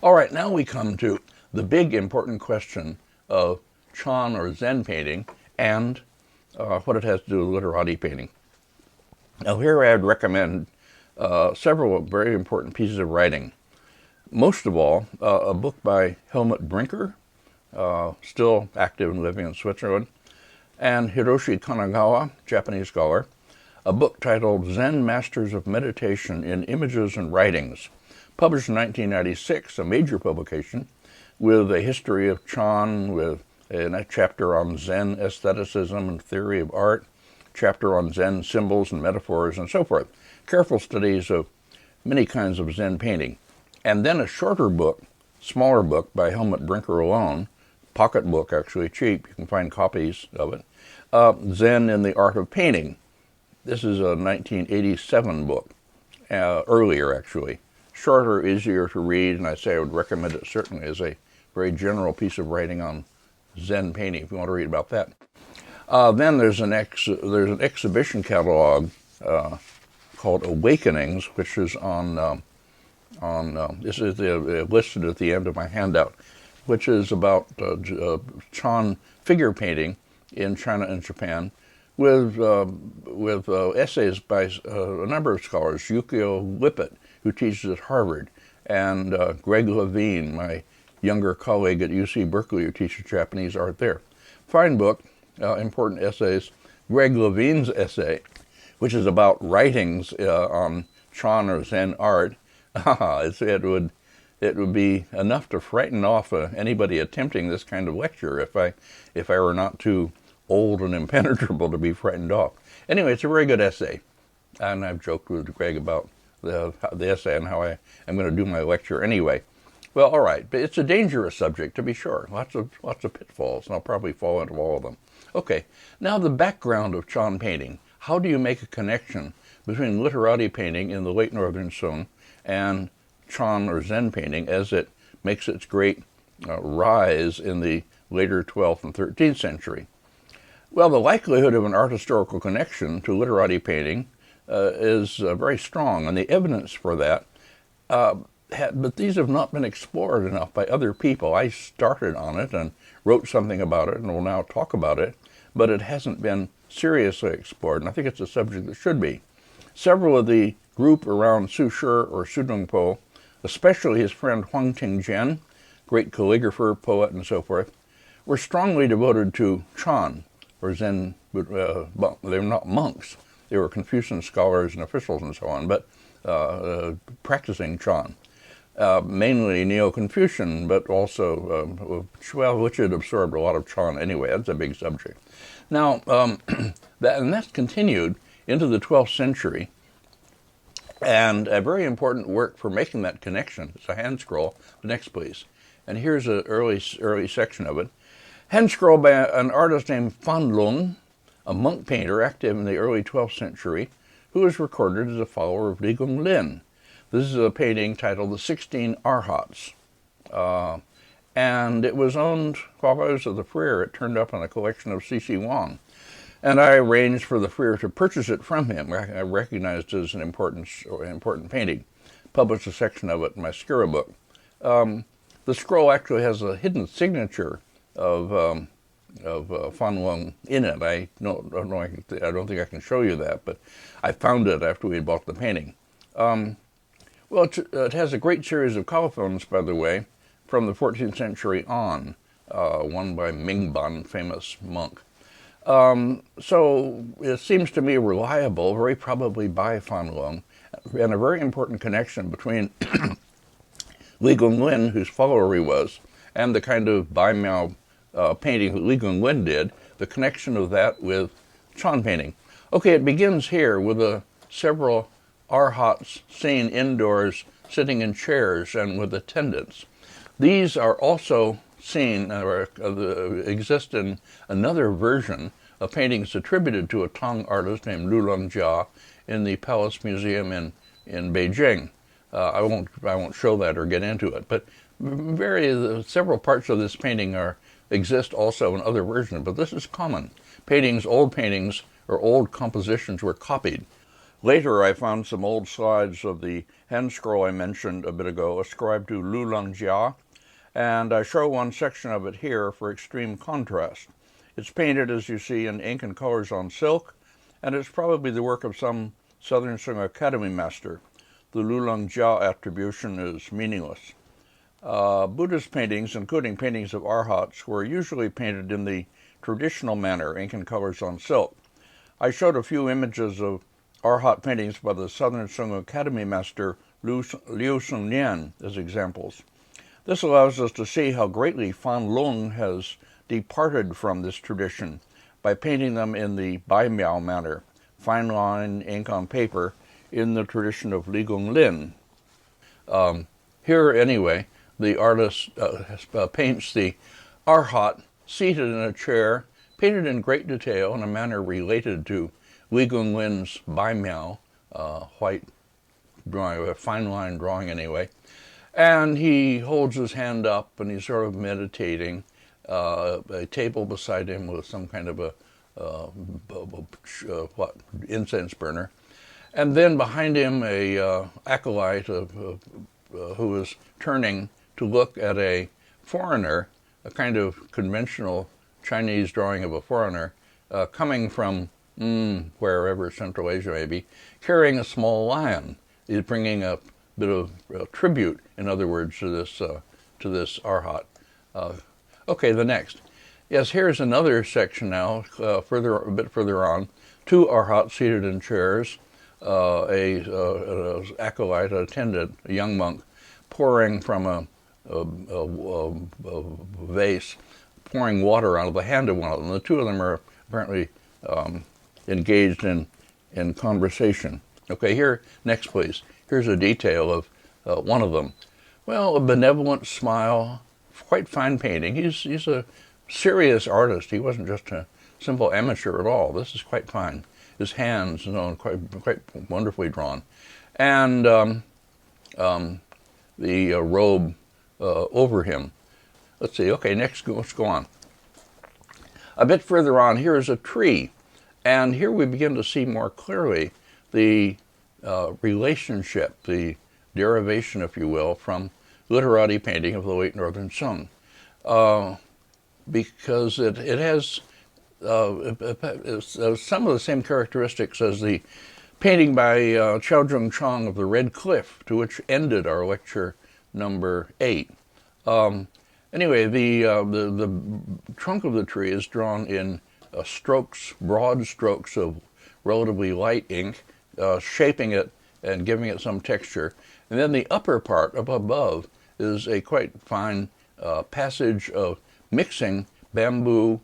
All right, now we come to the big important question of Chan or Zen painting and what it has to do with literati painting. Now here I would recommend several very important pieces of writing. Most of all, a book by Helmut Brinker, still active and living in Switzerland, and Hiroshi Kanagawa, Japanese scholar, a book titled Zen Masters of Meditation in Images and Writings, published in 1996, a major publication, with a history of Chan, with a chapter on Zen aestheticism and theory of art, chapter on Zen symbols and metaphors, and so forth. Careful studies of many kinds of Zen painting. And then a shorter book, smaller book by Helmut Brinker alone, pocket book actually, cheap, you can find copies of it, Zen in the Art of Painting. This is a 1987 book, earlier actually. Shorter, easier to read, and I say I would recommend it certainly as a very general piece of writing on Zen painting, if you want to read about that. Then there's an exhibition catalog called Awakenings, which is this is listed at the end of my handout, which is about Chan figure painting in China and Japan, with essays by a number of scholars, Yukio Lippert, who teaches at Harvard, and Greg Levine, my younger colleague at UC Berkeley, who teaches Japanese art there. Fine book, important essays. Greg Levine's essay, which is about writings on Chan or Zen art, it would be enough to frighten off anybody attempting this kind of lecture if I were not too old and impenetrable to be frightened off. Anyway, it's a very good essay, and I've joked with Greg about the essay and how I am going to do my lecture anyway. Well, all right, but it's a dangerous subject, to be sure. Lots of pitfalls, and I'll probably fall into all of them. Okay, now the background of Chan painting. How do you make a connection between literati painting in the late Northern Song and Chan or Zen painting as it makes its great rise in the later 12th and 13th century? Well, the likelihood of an art historical connection to literati painting is very strong, and the evidence for that, but these have not been explored enough by other people. I started on it and wrote something about it and will now talk about it, but it hasn't been seriously explored, and I think it's a subject that should be. Several of the group around Su Shi or Su Dongpo, especially his friend Huang Tingjian, great calligrapher, poet, and so forth, were strongly devoted to Chan, or Zen. They were not monks. They were Confucian scholars and officials and so on, but practicing Chan. Mainly Neo-Confucian, but also, which had absorbed a lot of Chan anyway. That's a big subject. Now, that's continued into the 12th century, and a very important work for making that connection. It's a hand scroll. Next, please. And here's an early section of it. Hand scroll by an artist named Fan Lung, a monk painter active in the early 12th century, who is recorded as a follower of Li Gonglin. This is a painting titled The 16 Arhats. And it was owned while I was at the Freer. It turned up on a collection of C.C. Wang. And I arranged for the Freer to purchase it from him. I recognized it as an important painting. Published a section of it in my Skira book. The scroll actually has a hidden signature of Fan Lung in it. I don't think I can show you that, but I found it after we had bought the painting. Well, it has a great series of colophons, by the way, from the 14th century on, one by Mingban, famous monk. So it seems to me reliable, very probably by Fan Lung, and a very important connection between Li Gonglin, whose follower he was, and the kind of Baimiao painting that Li Gonglin did, the connection of that with Chan painting. Okay, it begins here with several Arhats seen indoors, sitting in chairs and with attendants. These are also seen, or exist in another version of paintings attributed to a Tang artist named Lu Longjia in the Palace Museum in Beijing. I won't show that or get into it, but several parts of this painting exist also in other versions, but this is common. Old paintings or old compositions were copied. Later, I found some old slides of the hand scroll I mentioned a bit ago, ascribed to Lu Langjia, and I show one section of it here for extreme contrast. It's painted, as you see, in ink and colors on silk, and it's probably the work of some Southern Sung Academy master. The Lu Langjia attribution is meaningless. Buddhist paintings, including paintings of Arhats, were usually painted in the traditional manner, ink and colors on silk. I showed a few images of Arhat paintings by the Southern Sung Academy master Liu Sunnian as examples. This allows us to see how greatly Fan Lung has departed from this tradition by painting them in the Bai Miao manner, fine line ink on paper, in the tradition of Li Gong Lin. Here, anyway, the artist paints the Arhat seated in a chair, painted in great detail in a manner related to Li Gong Lin's Bai Miao, white drawing, a fine line drawing anyway. And he holds his hand up and he's sort of meditating, a table beside him with some kind of incense burner. And then behind him, a acolyte who is turning to look at a foreigner, a kind of conventional Chinese drawing of a foreigner, coming from wherever, Central Asia maybe, carrying a small lion. He's bringing a bit of tribute, in other words, to this Arhat. Okay, the next. Yes, here's another section now, a bit further on. Two Arhats seated in chairs, an acolyte, an attendant, a young monk, pouring from a vase, pouring water out of the hand of one of them. The two of them are apparently engaged in conversation. Okay, here, next please. Here's a detail of one of them. Well, a benevolent smile, quite fine painting. He's a serious artist. He wasn't just a simple amateur at all. This is quite fine. His hands, quite wonderfully drawn. And the robe over him. Let's see, okay, next, let's go on. A bit further on, here is a tree. And here we begin to see more clearly the relationship, the derivation, if you will, from literati painting of the late Northern Sung. Because it has some of the same characteristics as the painting by Qiaozheng Chang of the Red Cliff, to which ended our lecture number 8. Anyway, the trunk of the tree is drawn in strokes, broad strokes of relatively light ink, shaping it and giving it some texture. And then the upper part up above is a quite fine passage of mixing bamboo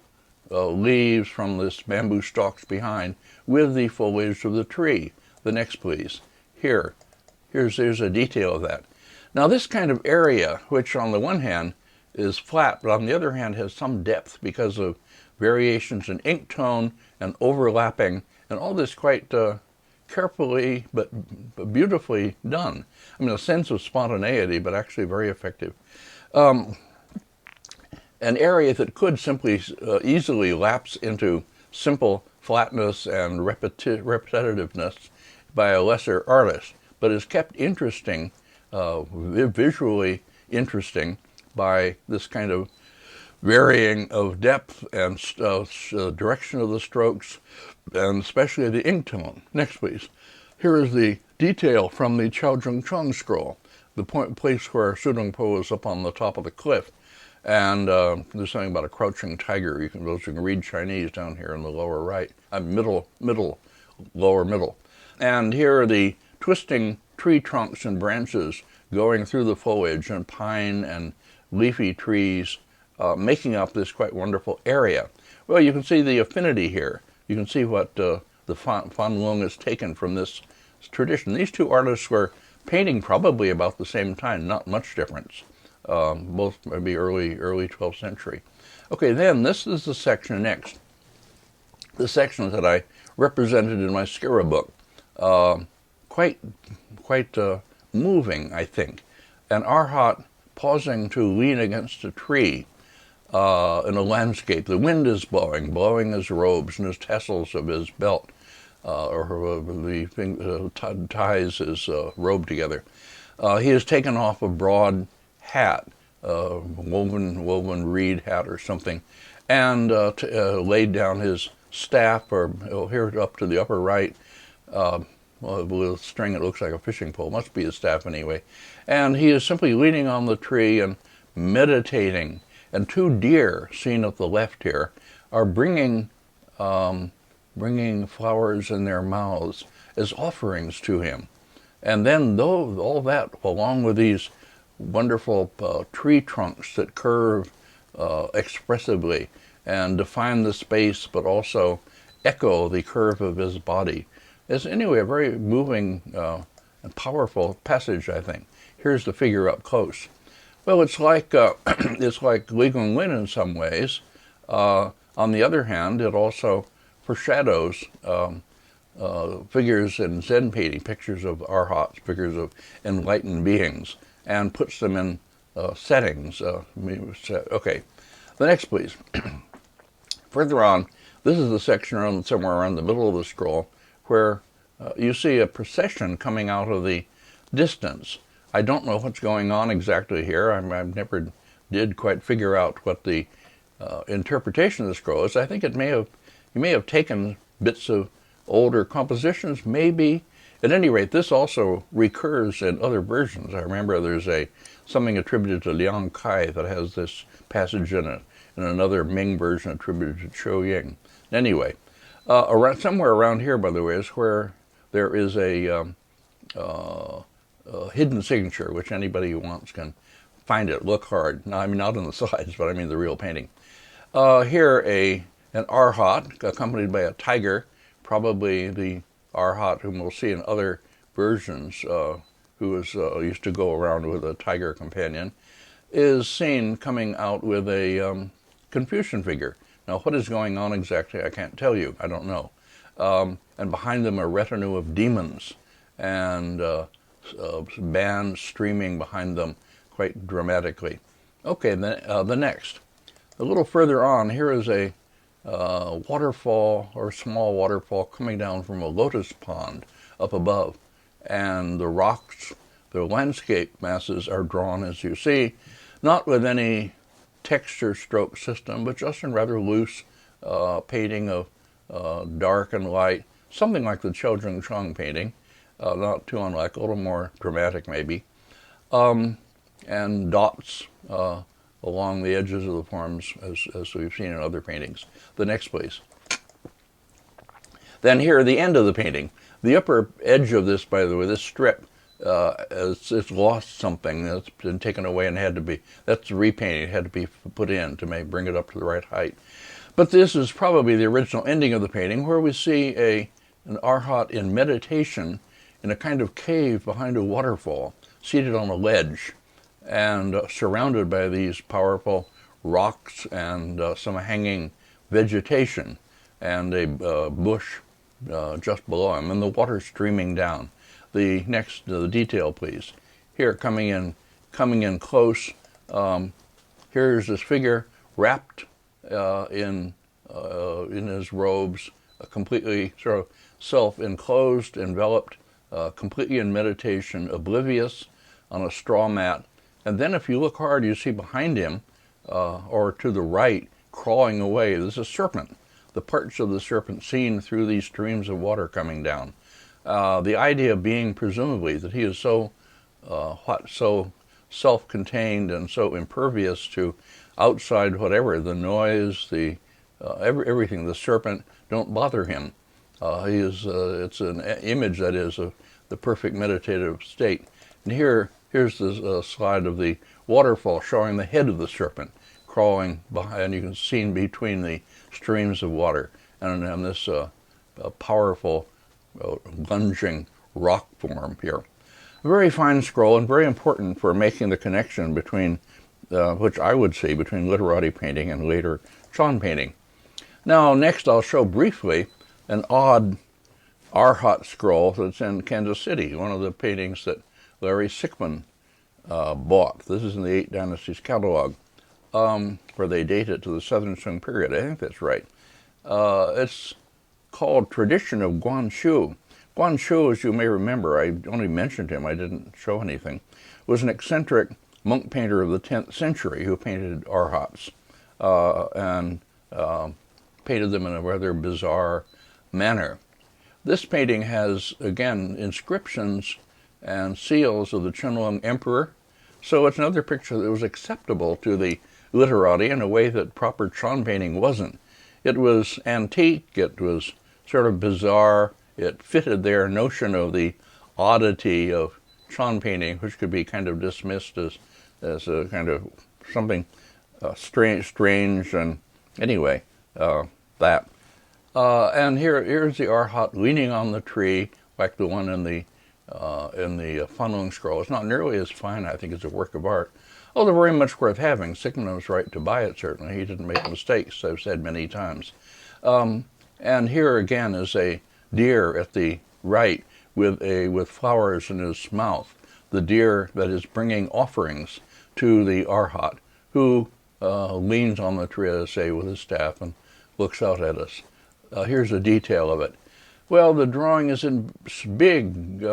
leaves from this bamboo stalks behind with the foliage of the tree. The next, please. Here's a detail of that. Now this kind of area, which on the one hand is flat, but on the other hand has some depth because of variations in ink tone and overlapping, and all this quite carefully but beautifully done. I mean, a sense of spontaneity, but actually very effective. An area that could simply easily lapse into simple flatness and repetitiveness by a lesser artist, but is kept interesting, visually interesting, by this kind of varying of depth and direction of the strokes, and especially the ink tone. Next, please. Here is the detail from the Qiaozheng Chang scroll, the place where Sudong Po is up on the top of the cliff. And there's something about a crouching tiger. Those who can read Chinese down here in the lower right, lower middle. And here are the twisting tree trunks and branches going through the foliage, and pine and leafy trees making up this quite wonderful area. Well, you can see the affinity here. You can see what the Fan Lung has taken from this tradition. These two artists were painting probably about the same time, not much difference. Both maybe early 12th century. Okay, then this is the section next. The section that I represented in my Skira book. Quite moving, I think. An Arhat pausing to lean against a tree in a landscape. The wind is blowing his robes and his tassels of his belt. or the thing ties his robe together. He has taken off a broad hat, woven reed hat or something, and laid down his staff, or here up to the upper right, with a string that looks like a fishing pole. Must be his staff anyway. And he is simply leaning on the tree and meditating. And two deer, seen at the left here, are bringing flowers in their mouths as offerings to him. And then all that, along with these wonderful tree trunks that curve expressively and define the space, but also echo the curve of his body, is anyway a very moving and powerful passage, I think. Here's the figure up close. Well, it's like it's like Li Guanyin in some ways. On the other hand, it also foreshadows figures in Zen painting, pictures of Arhats, figures of enlightened beings, and puts them in settings. Okay, the next, please. Further on, this is the section somewhere around the middle of the scroll where you see a procession coming out of the distance. I don't know what's going on exactly here. I never did quite figure out what the interpretation of the scroll is. I think you may have taken bits of older compositions, maybe. At any rate, this also recurs in other versions. I remember there's something attributed to Liang Kai that has this passage in it, and another Ming version attributed to Chou Ying. Anyway, somewhere around here, by the way, is where there is a hidden signature, which anybody who wants can find it. Look hard. No, I mean, not on the sides, but I mean the real painting. Here, an Arhat accompanied by a tiger, probably the Arhat whom we'll see in other versions, who used to go around with a tiger companion, is seen coming out with a Confucian figure. Now, what is going on exactly, I can't tell you. I don't know. And behind them, a retinue of demons, and bands streaming behind them quite dramatically. Okay, the next. A little further on, here is a waterfall, or small waterfall, coming down from a lotus pond up above. And the rocks, the landscape masses are drawn, as you see, not with any texture stroke system, but just in rather loose painting of dark and light, something like the Qiao Zheng Chang painting, not too unlike, a little more dramatic maybe, and dots along the edges of the forms, as we've seen in other paintings. The next, please. Then here, the end of the painting. The upper edge of this, by the way, this strip, it's lost something that's been taken away and had to be, that's repainting, it had to be put in to bring it up to the right height. But this is probably the original ending of the painting, where we see an Arhat in meditation in a kind of cave behind a waterfall, seated on a ledge, and surrounded by these powerful rocks and some hanging vegetation, and a bush just below him, and the water streaming down. The next, the detail, please. Here, coming in close. Here's this figure wrapped in his robes, completely sort of self-enclosed, enveloped, completely in meditation, oblivious, on a straw mat. And then, if you look hard, you see behind him, or to the right, crawling away, there's a serpent. The parts of the serpent seen through these streams of water coming down. The idea being, presumably, that he is so self-contained and so impervious to outside whatever, the noise, everything, the serpent, don't bother him. It's an image, that is, of the perfect meditative state. And here's the slide of the waterfall showing the head of the serpent crawling behind, and you can see between the streams of water, and this powerful lunging rock form here. A very fine scroll, and very important for making the connection between, which I would see, between literati painting and later Chan painting. Now, next I'll show briefly an odd Arhat scroll that's in Kansas City, one of the paintings that Larry Sickman bought. This is in the 8 Dynasties catalog, where they date it to the Southern Sung period. I think that's right. It's called tradition of Guansu. Guansu, as you may remember, I only mentioned him, I didn't show anything, was an eccentric monk painter of the 10th century who painted Arhats and painted them in a rather bizarre manner. This painting has, again, inscriptions and seals of the Qianlong Emperor, so it's another picture that was acceptable to the literati in a way that proper Chan painting wasn't. It was antique, it was sort of bizarre, it fitted their notion of the oddity of Chan painting, which could be kind of dismissed as a kind of something strange, and anyway, that. And here's the Arhat leaning on the tree, like the one in the Fanlong scroll. It's not nearly as fine, I think, as a work of art, although very much worth having. Sigmund was right to buy it, certainly. He didn't make mistakes, I've said many times. And here again is a deer at the right with flowers in his mouth. The deer that is bringing offerings to the Arhat, who leans on the tree, as I say, with his staff and looks out at us. Here's a detail of it. Well, the drawing is in big,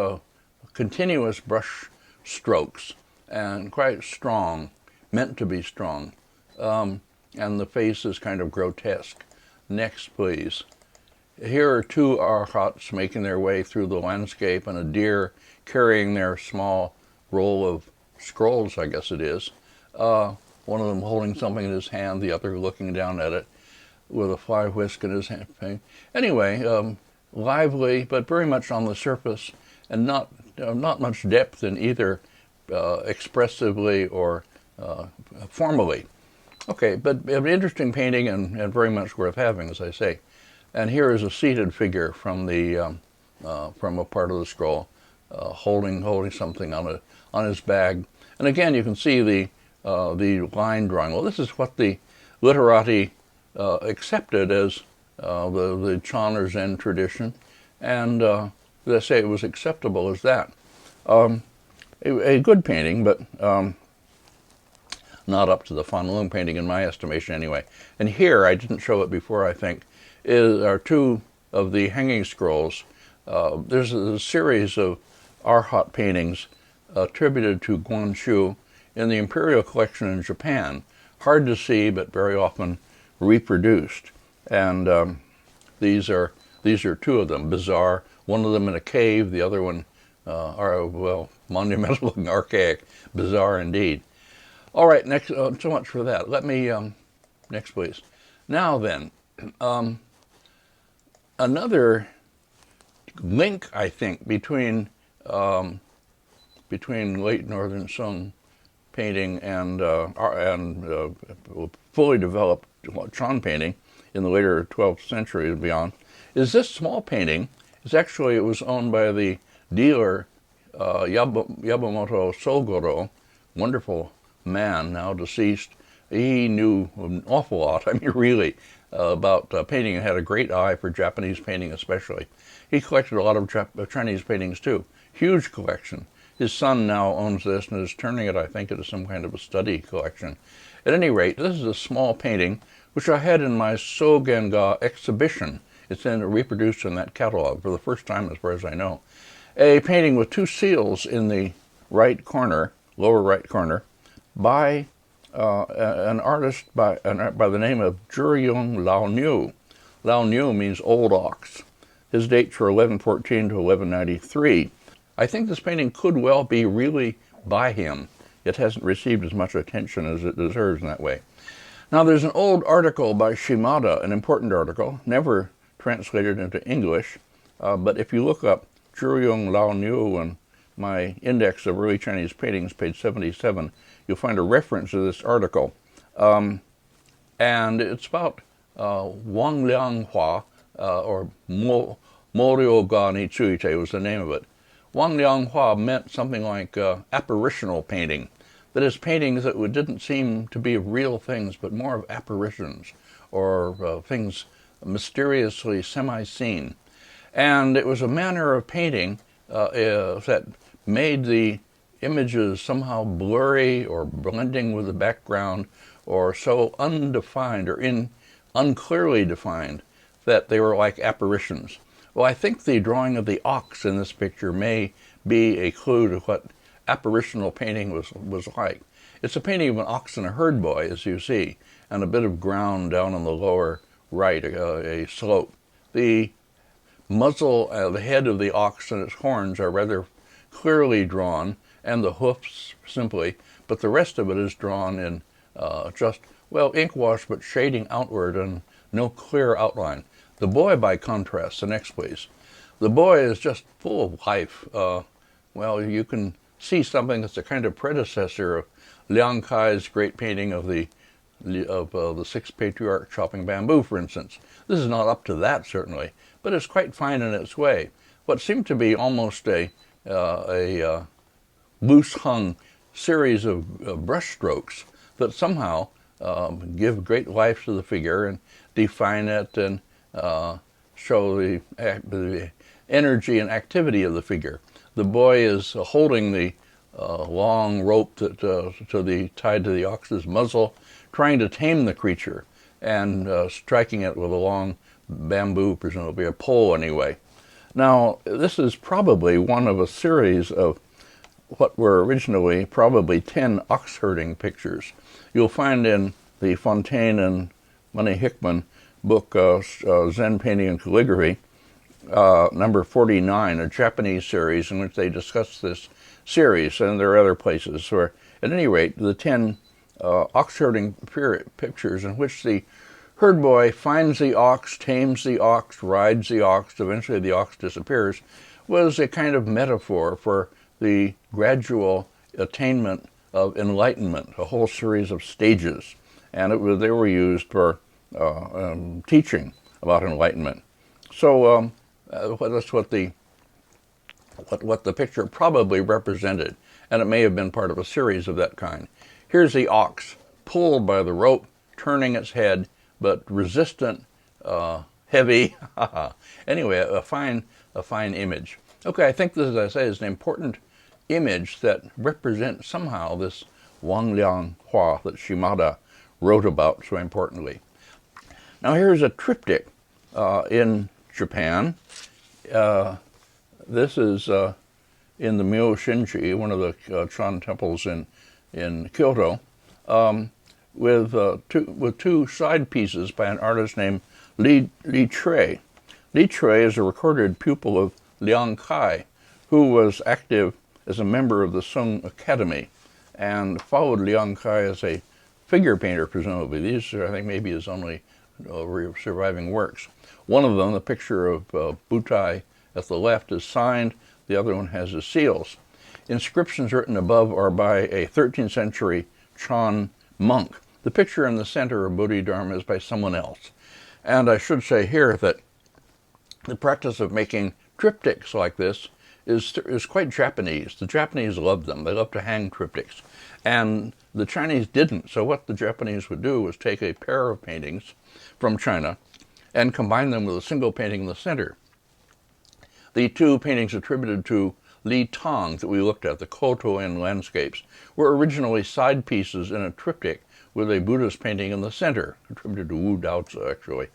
continuous brush strokes and quite strong, meant to be strong. And the face is kind of grotesque. Next, please. Here are two Arhats making their way through the landscape, and a deer carrying their small roll of scrolls, I guess it is. One of them holding something in his hand, the other looking down at it with a fly whisk in his hand. Anyway, lively, but very much on the surface, and not much depth in either expressively or formally. Okay, but an interesting painting and very much worth having, as I say. And here is a seated figure from a part of the scroll, holding something on his bag. And again, you can see the line drawing. Well, this is what the literati accepted as the Chan or Zen tradition, and as I say, it was acceptable as that. A good painting, but not up to the Fanlong painting in my estimation anyway. And here, I didn't show it before, I think, are two of the hanging scrolls. There's a series of Arhat paintings attributed to Guansu in the Imperial Collection in Japan. Hard to see, but very often reproduced. And these are two of them, bizarre. One of them in a cave, the other one monumental and archaic, bizarre indeed. All right, next. So much for that. Let me next, please. Now then, another link, I think, between late Northern Song painting and fully developed Chan painting in the later 12th century and beyond, is this small painting. It was owned by the dealer Yamamoto Sogoro, wonderful man, now deceased. He knew an awful lot, I mean really, about painting, and had a great eye for Japanese painting especially. He collected a lot of Chinese paintings too, huge collection. His son now owns this and is turning it, I think, into some kind of a study collection. At any rate, this is a small painting which I had in my Sogenga exhibition. It's reproduced in that catalog for the first time, as far as I know. A painting with two seals in the right corner, lower right corner, by an artist by the name of Zhiyong Lao Niu. Lao Niu means old ox. His dates were 1114 to 1193. I think this painting could well be really by him. It hasn't received as much attention as it deserves in that way. Now, there's an old article by Shimada, an important article, never translated into English, but if you look up Zhiyong Lao Niu and my index of early Chinese paintings, page 77, you'll find a reference to this article. And it's about Wang Liang Hua, or Morio ga ni Tsuite was the name of it. Wang Liang Hua meant something like apparitional painting. That is, paintings that didn't seem to be real things, but more of apparitions, or things mysteriously semi-seen. And it was a manner of painting that made the images somehow blurry or blending with the background, or so undefined or unclearly defined that they were like apparitions. Well, I think the drawing of the ox in this picture may be a clue to what apparitional painting was like. It's a painting of an ox and a herd boy, as you see, and a bit of ground down on the lower right, a slope. The muzzle, the head of the ox and its horns are rather clearly drawn, and the hoofs simply, but the rest of it is drawn in just, well, ink wash, but shading outward and no clear outline. The boy, by contrast, the next please. The boy is just full of life. Well, you can see something that's a kind of predecessor of Liang Kai's great painting of the sixth patriarch chopping bamboo, for instance. This is not up to that, certainly, but it's quite fine in its way. What seemed to be almost a loose-hung series of brush strokes that somehow give great life to the figure and define it and show the energy and activity of the figure. The boy is holding the long rope that tied to the ox's muzzle, trying to tame the creature and striking it with a long bamboo, presumably a pole anyway. Now, this is probably one of a series of what were originally probably 10 ox herding pictures. You'll find in the Fontaine and Money Hickman book, Zen Painting and Calligraphy, number 49, a Japanese series in which they discuss this series, and there are other places where, at any rate, the 10 ox herding pictures in which the herd boy finds the ox, tames the ox, rides the ox, eventually the ox disappears, was a kind of metaphor for the gradual attainment of enlightenment, a whole series of stages, and they were used for teaching about enlightenment. So that's what the picture probably represented, and it may have been part of a series of that kind. Here's the ox pulled by the rope, turning its head, but resistant, heavy. Anyway, a fine image. Okay, I think this, as I say, is an important image that represents somehow this Wang Liang Hua that Shimada wrote about so importantly. Now here's a triptych in Japan. This is in the Myo Shinji, one of the Chan temples in Kyoto, with two side pieces by an artist named Li Tre. Li Tre is a recorded pupil of Liang Kai, who was active as a member of the Sung Academy and followed Liang Kai as a figure painter, presumably. These are, I think, maybe his only surviving works. One of them, the picture of Butai at the left, is signed. The other one has his seals. Inscriptions written above are by a 13th century Chan monk. The picture in the center of Bodhidharma is by someone else. And I should say here that the practice of making triptychs like this is quite Japanese. The Japanese love them. They love to hang triptychs. And the Chinese didn't. So what the Japanese would do was take a pair of paintings from China and combine them with a single painting in the center. The two paintings attributed to Li Tong that we looked at, the Koto-in landscapes, were originally side pieces in a triptych with a Buddhist painting in the center, attributed to Wu Daozi, actually.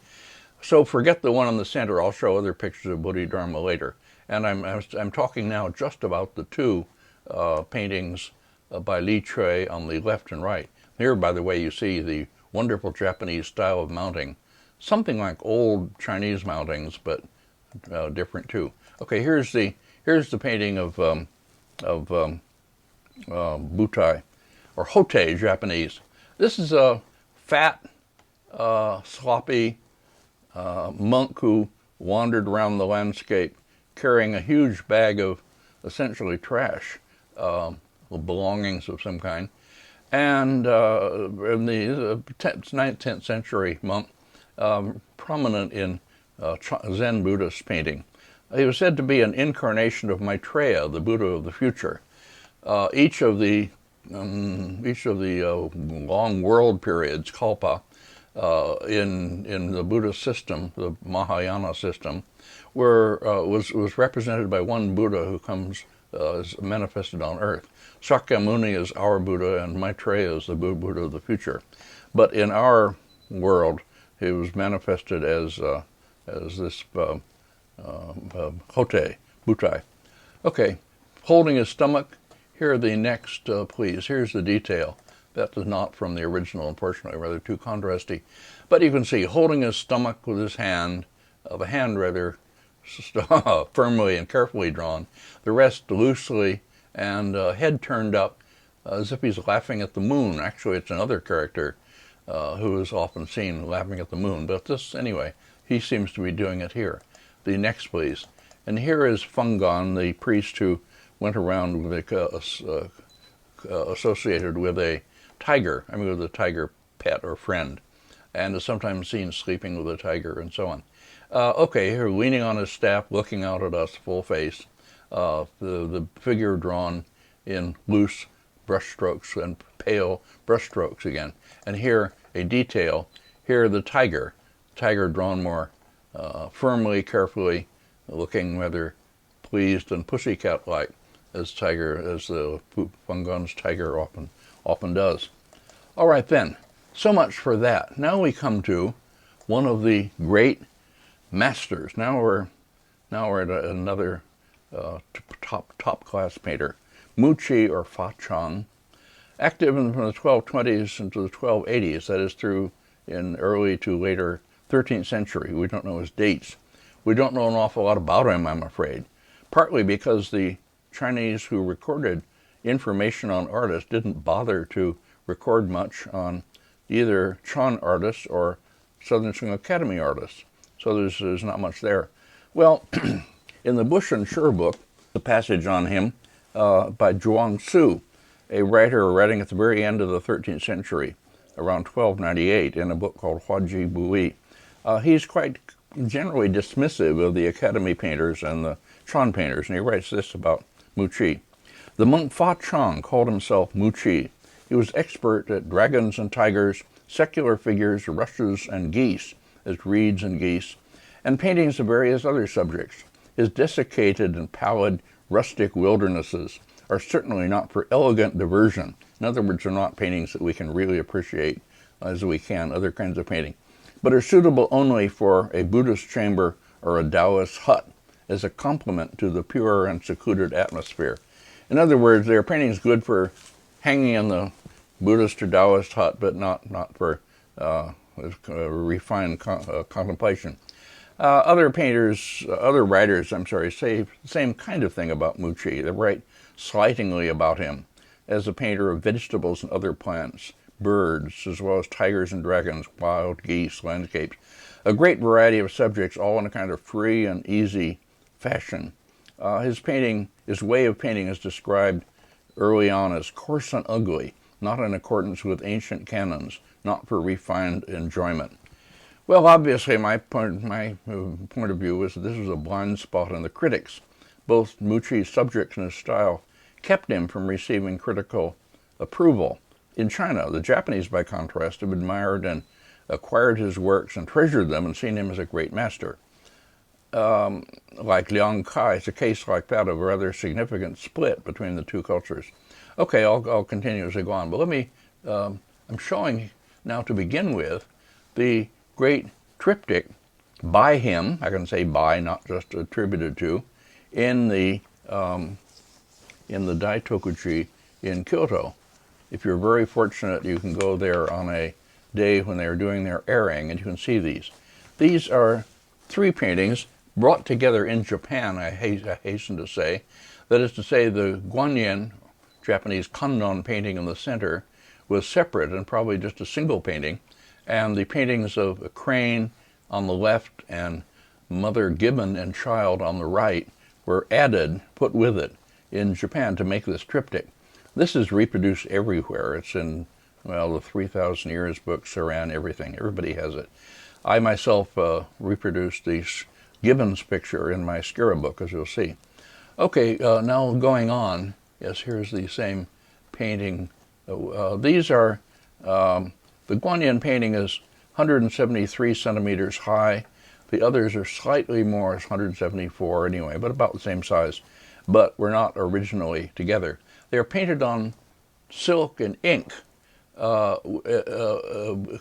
So forget the one in the center. I'll show other pictures of Bodhidharma later. And I'm talking now just about the two paintings by Li Tre on the left and right. Here, by the way, you see the wonderful Japanese style of mounting, something like old Chinese mountings, but different too. Okay, here's the painting of Butai, or Hote, Japanese. This is a fat, sloppy monk who wandered around the landscape carrying a huge bag of essentially trash, belongings of some kind. And in the 9th, 10th century monk, prominent in Zen Buddhist painting. He was said to be an incarnation of Maitreya, the Buddha of the future. Each of the long world periods, kalpa, in the Buddhist system, the Mahayana system, was represented by one Buddha who comes is manifested on earth. Shakyamuni is our Buddha, and Maitreya is the Buddha of the future. But in our world, he was manifested as as this Hote, Butai. Okay, holding his stomach. Here are the next, please. Here's the detail. That is not from the original, unfortunately, rather too contrasty. But you can see, holding his stomach with his hand, the hand rather firmly and carefully drawn, the rest loosely, and head turned up as if he's laughing at the moon. Actually, it's another character who is often seen laughing at the moon. But this, anyway, he seems to be doing it here. The next, please. And here is Fungon, the priest who went around with associated with a tiger, with a tiger pet or friend, and is sometimes seen sleeping with a tiger and so on. Okay, here, leaning on his staff, looking out at us, full face, the figure drawn in loose brushstrokes and pale brushstrokes again. And here, a detail, here the tiger drawn more firmly, carefully, looking rather pleased and pussycat-like, as the Fungon's tiger often does. All right then, so much for that. Now we come to one of the great masters. Now we're at another top class painter, Muqi or Fa Chang, active from the 1220s into the 1280s. That is through in early to later 13th century. We don't know his dates. We don't know an awful lot about him, I'm afraid, partly because the Chinese who recorded information on artists didn't bother to record much on either Chan artists or Southern Sung Academy artists. So there's not much there. Well, in the Bush and Sher book, the passage on him by Guansu, a writer writing at the very end of the 13th century, around 1298, in a book called Huaji Bui. He's quite generally dismissive of the Academy painters and the Chan painters, and he writes this about Muqi. The monk Fa Chang called himself Muqi. He was expert at dragons and tigers, secular figures, rushes and geese, as reeds and geese, and paintings of various other subjects. His desiccated and pallid rustic wildernesses are certainly not for elegant diversion. In other words, they're not paintings that we can really appreciate as we can other kinds of painting, but are suitable only for a Buddhist chamber or a Taoist hut as a complement to the pure and secluded atmosphere. In other words, they are paintings good for hanging in the Buddhist or Taoist hut, but not for refined contemplation. Other writers, say the same kind of thing about Muqi. They write slightingly about him as a painter of vegetables and other plants, birds, as well as tigers and dragons, wild geese, landscapes, a great variety of subjects, all in a kind of free and easy fashion. His way of painting is described early on as coarse and ugly, not in accordance with ancient canons, not for refined enjoyment. Well, obviously, my point of view was that this was a blind spot in the critics. Both Muqi's subjects and his style kept him from receiving critical approval. In China, the Japanese, by contrast, have admired and acquired his works and treasured them and seen him as a great master. Like Liang Kai, it's a case like that of a rather significant split between the two cultures. Okay, I'll continue as I go on, but I'm showing now to begin with the great triptych by him, I can say by, not just attributed to, in the Daitokuji in Kyoto. If you're very fortunate, you can go there on a day when they're doing their airing, and you can see these. These are three paintings brought together in Japan, I hasten to say. That is to say, the Guan Yin, Japanese kannon painting in the center, was separate and probably just a single painting, and the paintings of a crane on the left and Mother Gibbon and child on the right were added, put with it, in Japan to make this triptych. This is reproduced everywhere. It's in, well, the 3,000 Years book, Saran, everything. Everybody has it. I myself reproduced the Gibbon's picture in my Skira book, as you'll see. Okay, now going on. Yes, here's the same painting. These are, the Guan Yin painting is 173 centimeters high. The others are slightly more, it's 174 anyway, but about the same size. But were not originally together. They are painted on silk and ink,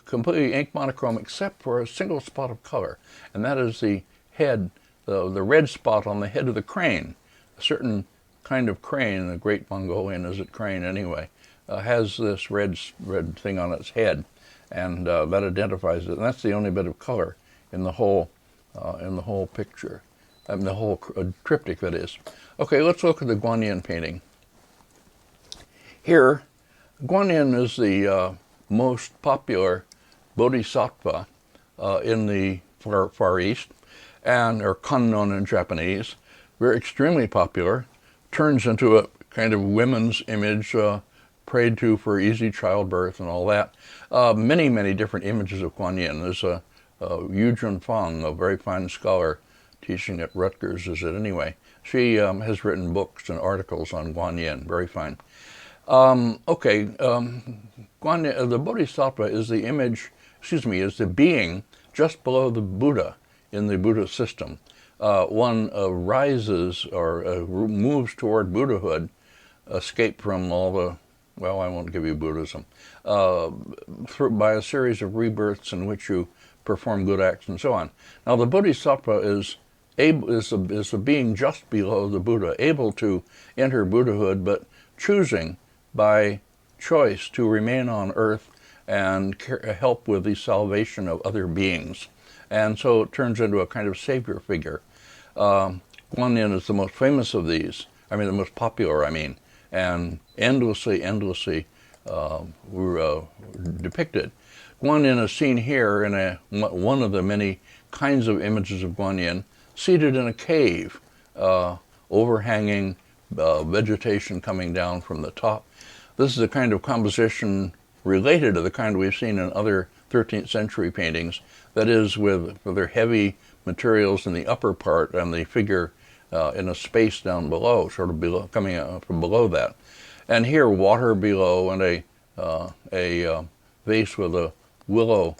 completely ink monochrome except for a single spot of color, and that is the head, the red spot on the head of the crane. A certain kind of crane, the Great Mongolian is it crane anyway, has this red thing on its head, and that identifies it. And that's the only bit of color in the whole picture, the whole triptych, that is. Okay, let's look at the Guan Yin painting. Here, Guan Yin is the most popular bodhisattva in the Far East, and or Kannon in Japanese. Very extremely popular. Turns into a kind of women's image, prayed to for easy childbirth and all that. Many, many different images of Guan Yin. There's Yu Jun Fang, a very fine scholar, teaching at Rutgers, is it anyway? She has written books and articles on Guan Yin, very fine. Guan Yin, the Bodhisattva is the image, is the being just below the Buddha in the Buddha system. One rises or moves toward Buddhahood, escape from all the, well, I won't give you Buddhism, by a series of rebirths in which you perform good acts and so on. Now, the Bodhisattva is a being just below the Buddha, able to enter Buddhahood, but choosing by choice to remain on earth and help with the salvation of other beings. And so it turns into a kind of savior figure. Guan Yin is the most famous of these, the most popular, and endlessly depicted. Guan Yin is seen here in one of the many kinds of images of Guan Yin, seated in a cave, overhanging vegetation coming down from the top. This is a kind of composition related to the kind we've seen in other 13th century paintings, that is with their heavy materials in the upper part and the figure in a space down below, sort of below, coming out from below that. And here, water below and a vase with a willow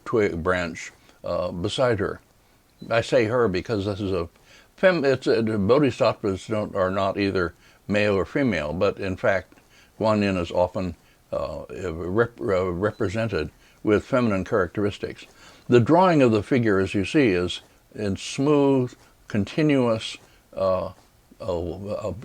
twig branch beside her. I say her because this is bodhisattvas are not either male or female, but in fact, Guan Yin is often represented with feminine characteristics. The drawing of the figure, as you see, is in smooth, continuous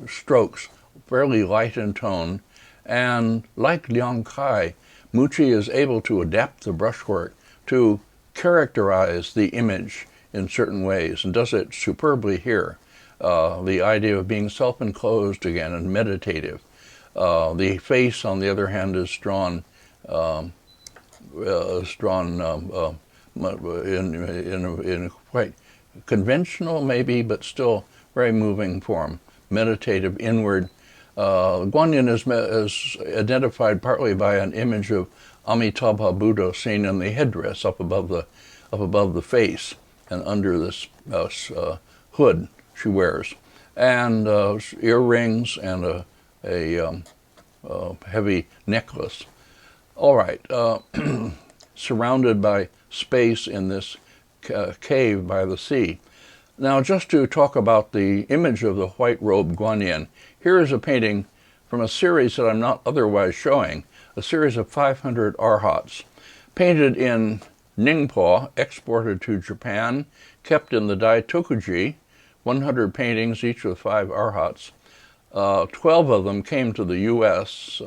strokes, fairly light in tone, and like Liang Kai, Muqi is able to adapt the brushwork to characterize the image in certain ways, and does it superbly here. The idea of being self-enclosed again and meditative. The face, on the other hand, is drawn in quite conventional, maybe, but still very moving form. Meditative, inward. Guan Yin is identified partly by an image of Amitabha Buddha seen in the headdress up above the face and under this hood she wears, and earrings and a heavy necklace. All right, surrounded by space in this cave by the sea. Now, just to talk about the image of the white-robed Guan Yin, here is a painting from a series that I'm not otherwise showing, a series of 500 Arhats, painted in Ningpo, exported to Japan, kept in the Daitokuji, 100 paintings, each with 5 Arhats. 12 of them came to the U.S.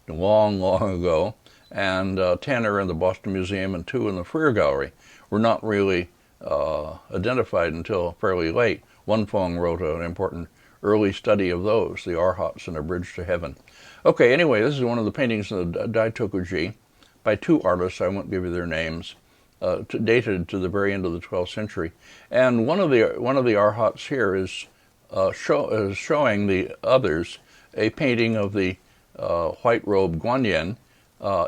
Long ago, and 10 are in the Boston Museum and 2 in the Freer Gallery. Were not really identified until fairly late. Wan Fong wrote an important early study of those, the Arhats and A Bridge to Heaven. Okay, anyway, this is one of the paintings in the Daitokuji by 2 artists, I won't give you their names, dated to the very end of the 12th century. And one of the Arhats here is showing the others a painting of the white-robed Guan Yin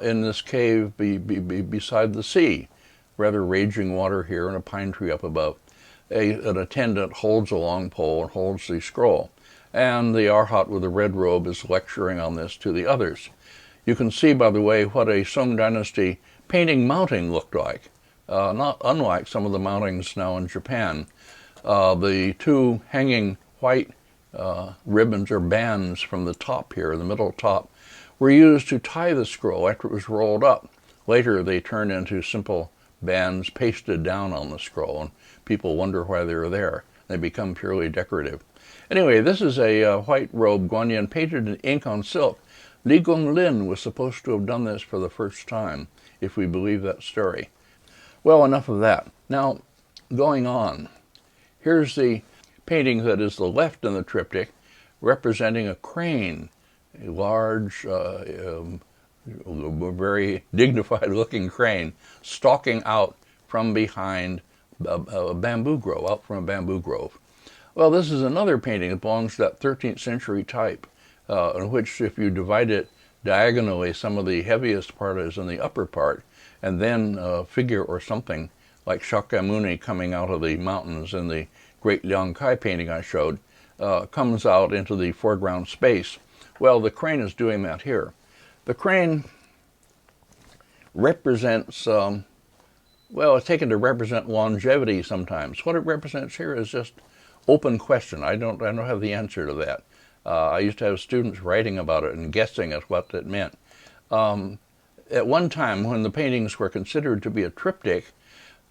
in this cave beside the sea. Rather raging water here and a pine tree up above. An attendant holds a long pole and holds the scroll. And the Arhat with the red robe is lecturing on this to the others. You can see, by the way, what a Song Dynasty painting mounting looked like. Not unlike some of the mountings now in Japan. The 2 hanging white ribbons or bands from the top here, the middle top, were used to tie the scroll after it was rolled up. Later they turned into simple bands pasted down on the scroll, and people wonder why they were there. They become purely decorative. Anyway, this is a white robe Guan Yin painted in ink on silk. Li Gonglin was supposed to have done this for the first time, if we believe that story. Well, enough of that. Now, going on, here's the painting that is the left in the triptych, representing a crane, a large, very dignified-looking crane, stalking out from behind a bamboo grove, out from a bamboo grove. Well, this is another painting that belongs to that 13th century type, in which if you divide it diagonally, some of the heaviest part is in the upper part, and then a figure or something like Shakyamuni coming out of the mountains in the Great Liang Kai painting I showed, comes out into the foreground space. Well, the crane is doing that here. The crane represents, well, it's taken to represent longevity sometimes. What it represents here is just open question. I don't have the answer to that. I used to have students writing about it and guessing at what it meant. At one time, when the paintings were considered to be a triptych,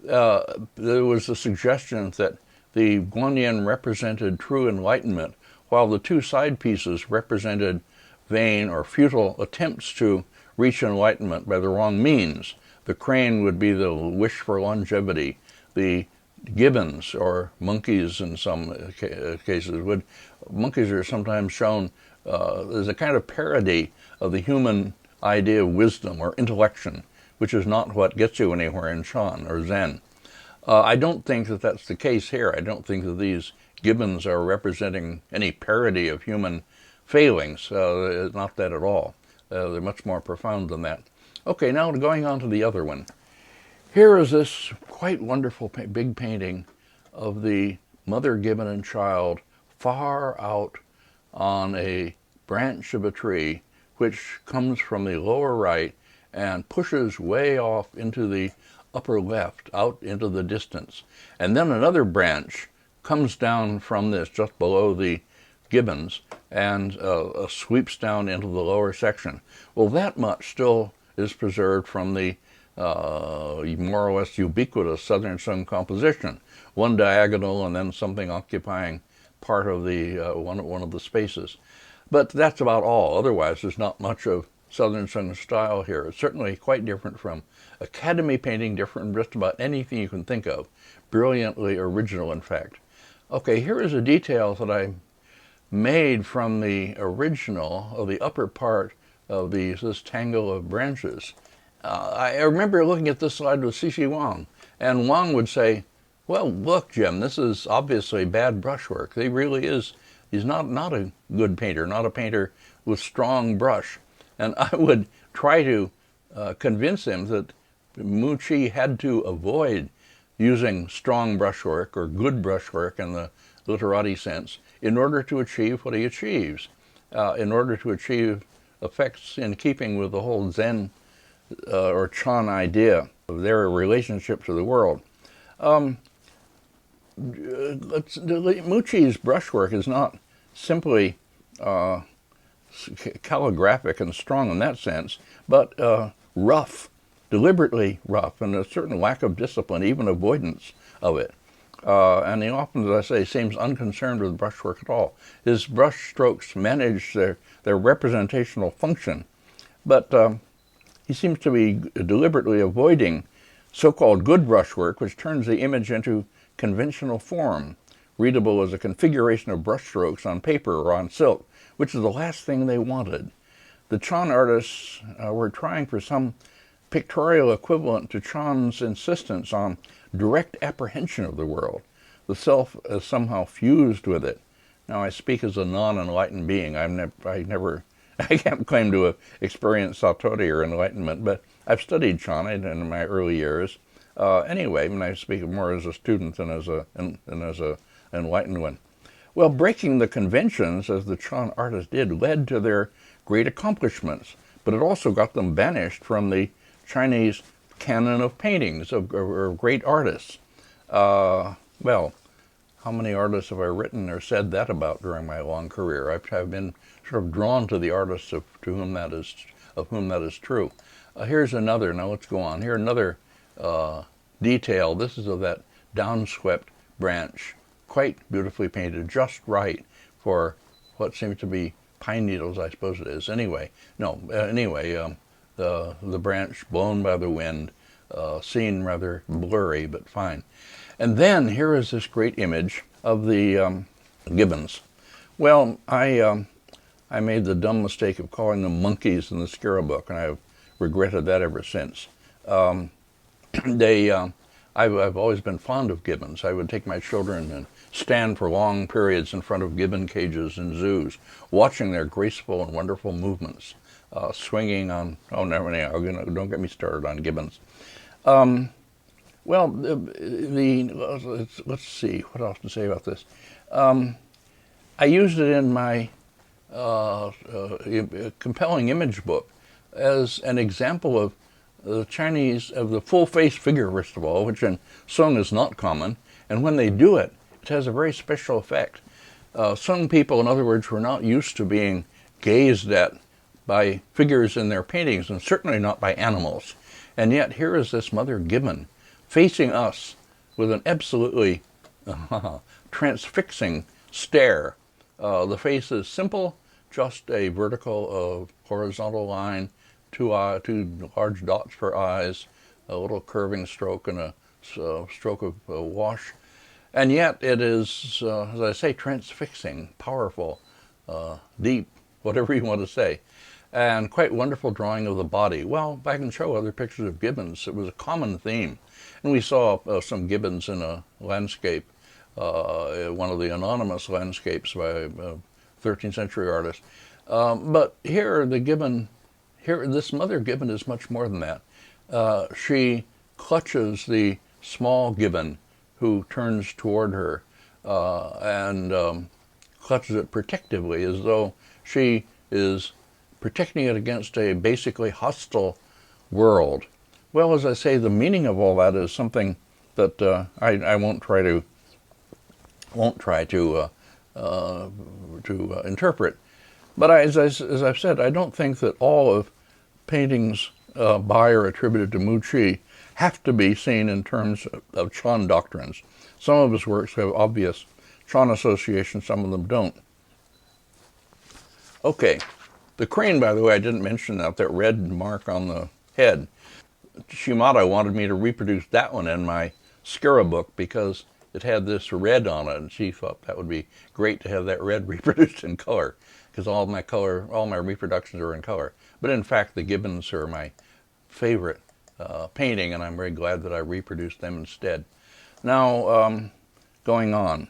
there was a suggestion that the Guan Yin represented true enlightenment, while the two side pieces represented vain or futile attempts to reach enlightenment by the wrong means. The crane would be the wish for longevity. The gibbons, or monkeys in some cases, monkeys are sometimes shown as a kind of parody of the human idea of wisdom or intellection, which is not what gets you anywhere in Chan or Zen. I don't think that that's the case here. I don't think that these gibbons are representing any parody of human failings. Not that at all. They're much more profound than that. Okay, now going on to the other one. Here is this quite wonderful big painting of the mother gibbon and child far out on a branch of a tree, which comes from the lower right and pushes way off into the upper left, out into the distance. And then another branch comes down from this just below the gibbons and sweeps down into the lower section. Well, that much still is preserved from the more or less ubiquitous Southern Sung composition. One diagonal and then something occupying part of the one of the spaces. But that's about all. Otherwise, there's not much of Southern Sung style here. It's certainly quite different from Academy painting, different from just about anything you can think of. Brilliantly original, in fact. Okay, here is a detail that I made from the original of the upper part of this tangle of branches. I remember looking at this slide with Cixi Wang, and Wang would say, well, look, Jim, this is obviously bad brushwork. He really is. He's not a good painter, not a painter with strong brush. And I would try to convince him that Muqi had to avoid using strong brushwork or good brushwork in the literati sense in order to achieve what he achieves, in order to achieve effects in keeping with the whole Zen or Chan idea of their relationship to the world. Muqi's brushwork is not simply calligraphic and strong in that sense, but rough, deliberately rough, and a certain lack of discipline, even avoidance of it. And he often, as I say, seems unconcerned with brushwork at all. His brush strokes manage their representational function, but he seems to be deliberately avoiding so-called good brushwork, which turns the image into conventional form, readable as a configuration of brushstrokes on paper or on silk, which is the last thing they wanted. The Chan artists were trying for some pictorial equivalent to Chan's insistence on direct apprehension of the world. The self is somehow fused with it. Now, I speak as a non-enlightened being. I can't claim to have experienced satori or enlightenment, but I've studied Chan in my early years. Anyway, and I speak more as a student than as an enlightened one. Well, breaking the conventions, as the Chan artists did, led to their great accomplishments, but it also got them banished from the Chinese canon of paintings of great artists. Well, how many artists have I written or said that about during my long career? I've been sort of drawn to the artists of whom that is true. Here's another. Now let's go on. Here another detail. This is of that downswept branch, quite beautifully painted, just right for what seems to be pine needles, I suppose it is. Anyway, the branch blown by the wind, seen rather blurry, but fine. And then here is this great image of the gibbons. Well, I made the dumb mistake of calling them monkeys in the Skira book, and I've regretted that ever since. I've always been fond of gibbons. I would take my children and stand for long periods in front of gibbon cages in zoos, watching their graceful and wonderful movements, swinging on, don't get me started on gibbons. Well, let's see, what else to say about this? I used it in my compelling image book as an example of the Chinese, of the full-face figure, first of all, which in Sung is not common, and when they do it, it has a very special effect. Sung people, in other words, were not used to being gazed at by figures in their paintings, and certainly not by animals. And yet here is this mother gibbon facing us with an absolutely transfixing stare. The face is simple, just a vertical, horizontal line, two large dots for eyes, a little curving stroke, and a stroke of wash. And yet it is, as I say, transfixing, powerful, deep, whatever you want to say. And quite wonderful drawing of the body. Well, I can show other pictures of gibbons. It was a common theme. And we saw some gibbons in a landscape, one of the anonymous landscapes by a 13th century artist. But here, this mother gibbon is much more than that. She clutches the small gibbon who turns toward her and clutches it protectively, as though she is protecting it against a basically hostile world. Well, as I say, the meaning of all that is something that I won't try to interpret. But as I've said, I don't think that all of paintings by or attributed to Muqi have to be seen in terms of Chan doctrines. Some of his works have obvious Chan associations, some of them don't. Okay, the crane, by the way, I didn't mention that red mark on the head. Shimada wanted me to reproduce that one in my Skira book because it had this red on it, and she thought that would be great to have that red reproduced in color, because all my reproductions are in color. But in fact, the gibbons are my favorite painting, and I'm very glad that I reproduced them instead. Now, going on.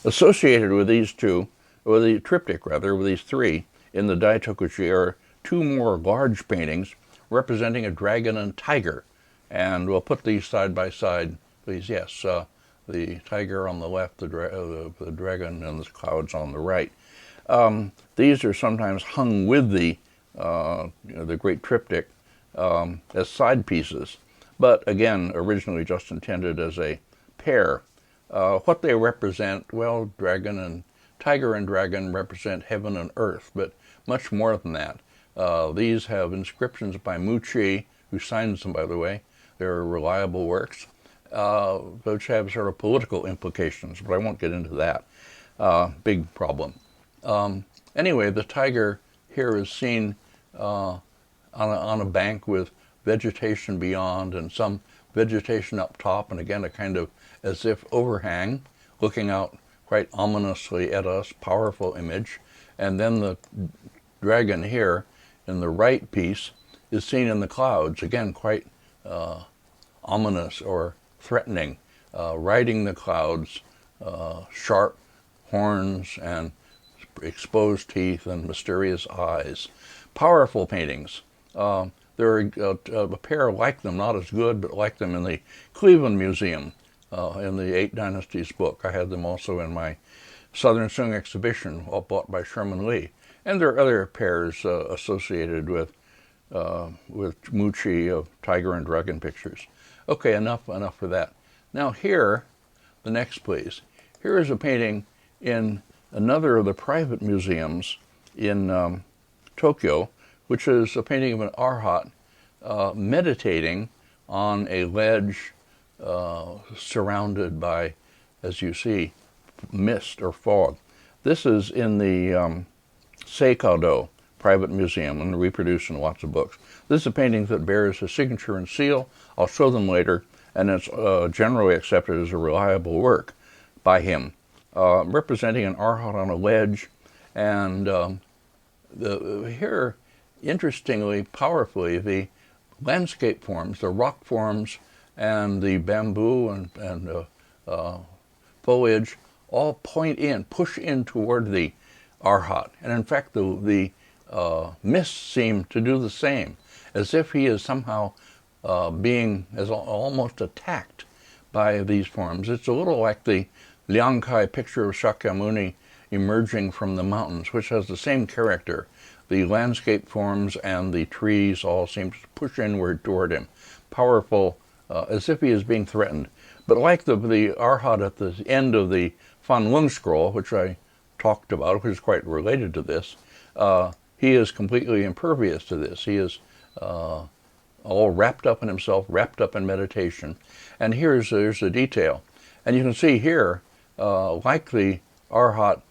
Associated with these two, or the triptych rather, with these three, in the Daitokushi are two more large paintings representing a dragon and tiger. And we'll put these side by side, please. Yes, the tiger on the left, the dragon, and the clouds on the right. These are sometimes hung with the great triptych as side pieces, but again, originally just intended as a pair. What they represent, well, tiger and dragon represent heaven and earth, but much more than that. These have inscriptions by Muqi, who signs them, by the way. They're reliable works, which have sort of political implications, but I won't get into that. Big problem. Anyway, the tiger here is seen on a bank with vegetation beyond and some vegetation up top, and again a kind of as if overhang, looking out quite ominously at us, powerful image. And then the dragon here in the right piece is seen in the clouds, again quite ominous or threatening, riding the clouds, sharp horns and exposed teeth and mysterious eyes. Powerful paintings. There are a pair like them, not as good, but like them in the Cleveland Museum in the Eight Dynasties book. I had them also in my Southern Sung exhibition, all bought by Sherman Lee. And there are other pairs associated with Muqi of tiger and dragon pictures. Okay, enough for that. Now here, the next please. Here is a painting in another of the private museums in Tokyo, which is a painting of an Arhat meditating on a ledge surrounded by, as you see, mist or fog. This is in the Seikado private museum and reproduced in lots of books. This is a painting that bears his signature and seal. I'll show them later, and it's generally accepted as a reliable work by him, representing an Arhat on a ledge. And here, interestingly, powerfully, the landscape forms, the rock forms, and the bamboo and foliage all point in, push in toward the Arhat. And in fact, the mists seem to do the same, as if he is somehow being almost attacked by these forms. It's a little like the Liangkai picture of Shakyamuni emerging from the mountains, which has the same character. The landscape forms and the trees all seem to push inward toward him, powerful, as if he is being threatened. But like the Arhat at the end of the Fan Lung scroll, which I talked about, which is quite related to this, he is completely impervious to this. He is all wrapped up in himself, wrapped up in meditation. And here's the detail. And you can see here, like the Arhat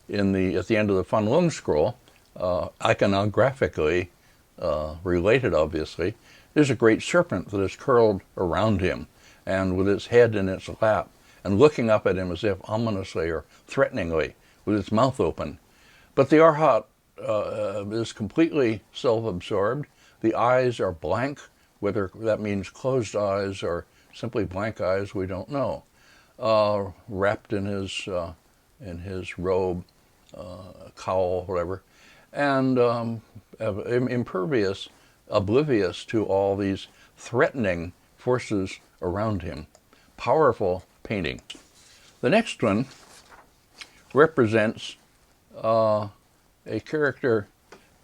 at the end of the Fan Lung scroll, iconographically related, obviously, there's a great serpent that is curled around him and with its head in its lap and looking up at him as if ominously or threateningly with its mouth open. But the Arhat is completely self-absorbed. The eyes are blank. Whether that means closed eyes or simply blank eyes, we don't know. Wrapped in his robe, cowl, whatever, and impervious, oblivious to all these threatening forces around him. Powerful painting. The next one represents a character.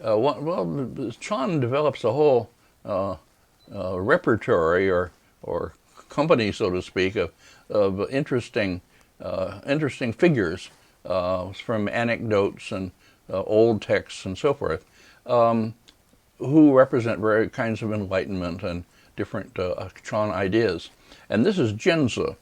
Chan develops a whole repertory or company, so to speak, of interesting figures from anecdotes and old texts and so forth, who represent various kinds of enlightenment and different Chan ideas. And this is Genza,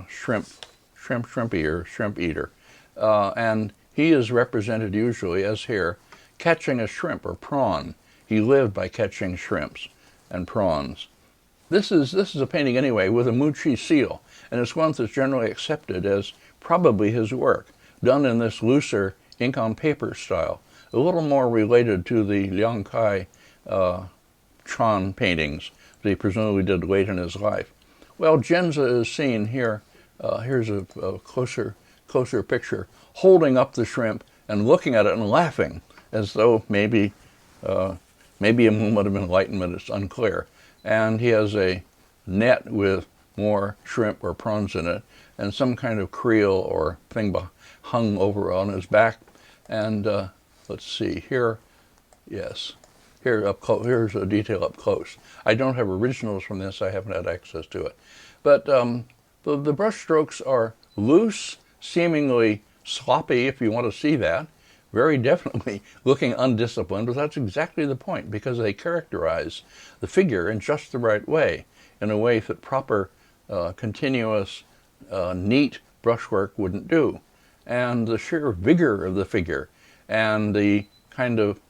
shrimp eater. And he is represented usually as here, catching a shrimp or prawn. He lived by catching shrimps and prawns. This is a painting anyway with a Muqi seal, and it's one that's generally accepted as probably his work, done in this looser ink on paper style, a little more related to the Liangkai Chan paintings that he presumably did late in his life. Well, Genza is seen here. Here's a closer picture, holding up the shrimp and looking at it and laughing, as though maybe a moment of enlightenment. It's unclear. And he has a net with more shrimp or prawns in it, and some kind of creel or thing hung over on his back. And let's see here. Yes, here up close. Here's a detail up close. I don't have originals from this. I haven't had access to it. But the brush strokes are loose, seemingly sloppy, if you want to see that. Very definitely looking undisciplined, but that's exactly the point, because they characterize the figure in just the right way, in a way that proper, continuous, neat brushwork wouldn't do. And the sheer vigor of the figure and the kind of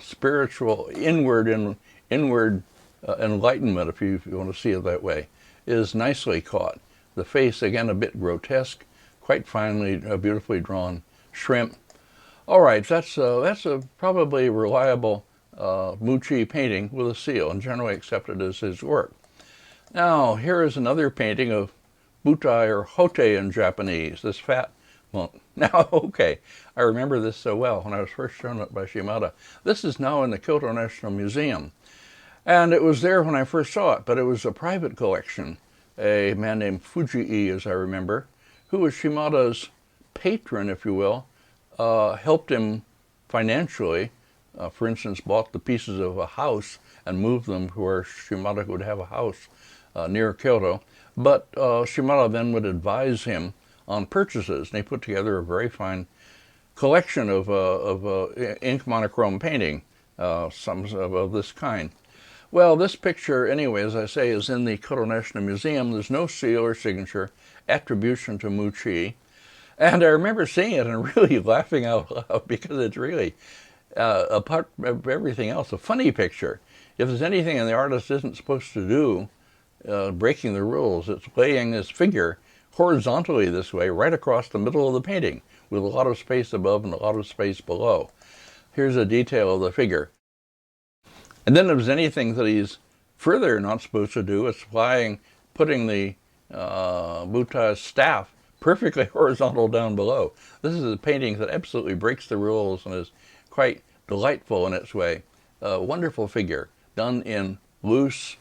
spiritual inward enlightenment, if you want to see it that way, is nicely caught. The face, again, a bit grotesque, quite finely, beautifully drawn shrimp. All right, that's a probably reliable Muqi painting with a seal, and generally accepted as his work. Now, here is another painting of Butai, or Hote in Japanese, this fat monk. Now, okay, I remember this so well when I was first shown it by Shimada. This is now in the Kyoto National Museum, and it was there when I first saw it, but it was a private collection. A man named Fujii, as I remember, who was Shimada's patron, if you will, helped him financially. For instance, bought the pieces of a house and moved them to where Shimada would have a house near Kyoto. But Shimada then would advise him on purchases. And they put together a very fine collection of ink monochrome painting, some of this kind. Well, this picture, anyway, as I say, is in the Koto National Museum. There's no seal or signature, attribution to Muqi. And I remember seeing it and really laughing out loud because it's really, apart from everything else, a funny picture. If there's anything the artist isn't supposed to do, breaking the rules, it's laying this figure horizontally this way right across the middle of the painting with a lot of space above and a lot of space below. Here's a detail of the figure. And then if there's anything that he's further not supposed to do, it's putting the Buddha's staff perfectly horizontal down below. This is a painting that absolutely breaks the rules and is quite delightful in its way. A wonderful figure done in loose,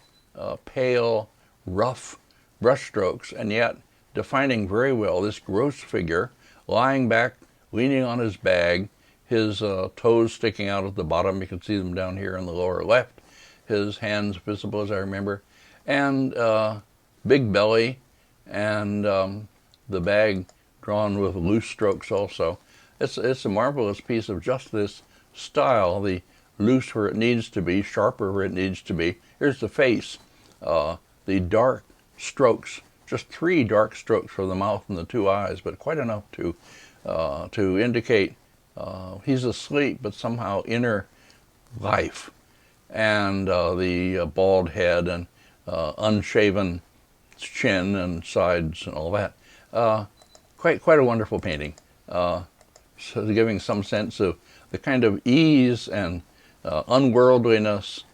pale, rough brushstrokes, and yet defining very well this gross figure lying back, leaning on his bag, his toes sticking out at the bottom. You can see them down here in the lower left. His hands visible, as I remember, and big belly, and the bag drawn with loose strokes also. It's a marvelous piece of just this style, the loose where it needs to be, sharper where it needs to be. Here's the face, the dark strokes, just 3 dark strokes for the mouth and the 2 eyes, but quite enough to indicate he's asleep, but somehow inner life. And the bald head and unshaven chin and sides and all that. Quite a wonderful painting. So giving some sense of the kind of ease and unworldliness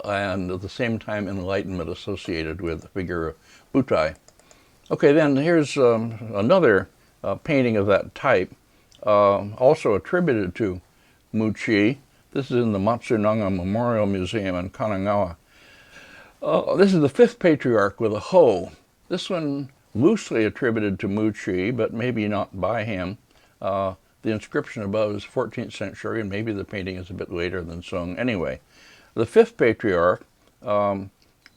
and at the same time enlightenment associated with the figure of Buddha. Okay, then here's another painting of that type, also attributed to Muqi. This is in the Matsunaga Memorial Museum in Kanagawa. This is the 5th patriarch with a hoe. This one loosely attributed to Muqi, but maybe not by him. The inscription above is 14th century, and maybe the painting is a bit later than Sung. Anyway, the 5th patriarch,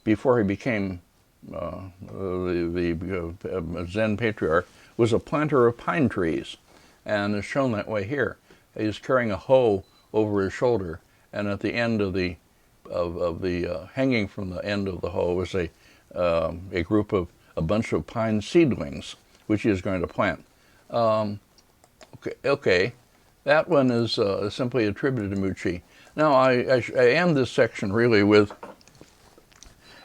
before he became the Zen patriarch, was a planter of pine trees, and is shown that way here. He's carrying a hoe over his shoulder, and at the end of the hanging from the end of the hoe is a bunch of pine seedlings, which he is going to plant. Okay, that one is simply attributed to Muqi. Now I end this section really with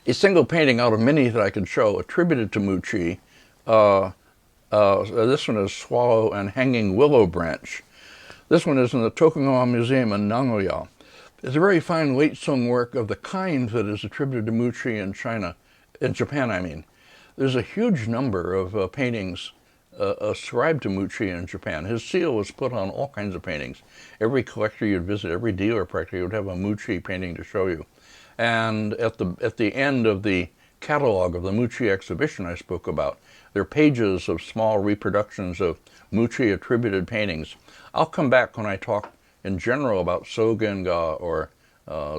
a single painting out of many that I could show attributed to Muqi. This one is Swallow and Hanging Willow Branch. This one is in the Tokugawa Museum in Nagoya. It's a very fine late Sung work of the kind that is attributed to Muqi in Japan, I mean. There's a huge number of paintings ascribed to Muqi in Japan. His seal was put on all kinds of paintings. Every collector you'd visit, every dealer practically would have a Muqi painting to show you. And at the end of the catalog of the Muqi exhibition I spoke about, there are pages of small reproductions of Muqi attributed paintings. I'll come back when I talk in general about Sogenga or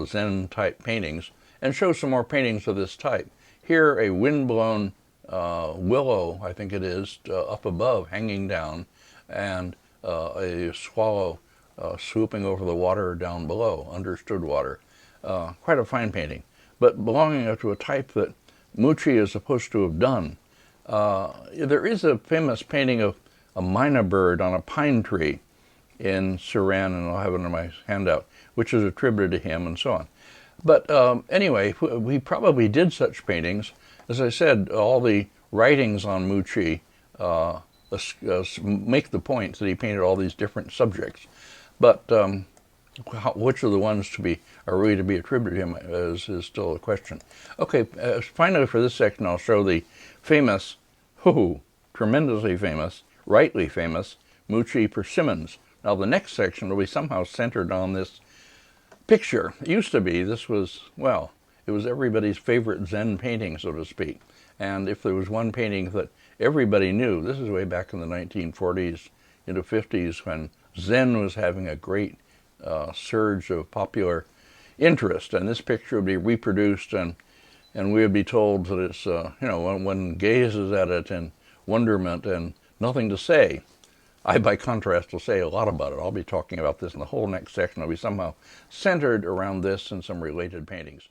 Zen type paintings and show some more paintings of this type. Here a windblown willow, I think it is, up above, hanging down, and a swallow swooping over the water down below, understood water. Quite a fine painting, but belonging to a type that Muqi is supposed to have done. There is a famous painting of a myna bird on a pine tree in Suran, and I'll have it in my handout, which is attributed to him and so on. But anyway, we probably did such paintings. As I said, all the writings on Muqi make the point that he painted all these different subjects. But which are the ones are really to be attributed to him is still a question. Okay, finally for this section I'll show the famous, tremendously famous, rightly famous, Muqi persimmons. Now the next section will be somehow centered on this picture. It used to be, this was, well, it was everybody's favorite Zen painting, so to speak. And if there was one painting that everybody knew, this is way back in the 1940s into 50s when Zen was having a great surge of popular interest, and this picture would be reproduced, and we would be told that it's, one gazes at it in wonderment and nothing to say. I, by contrast, will say a lot about it. I'll be talking about this in the whole next section. It'll be somehow centered around this and some related paintings.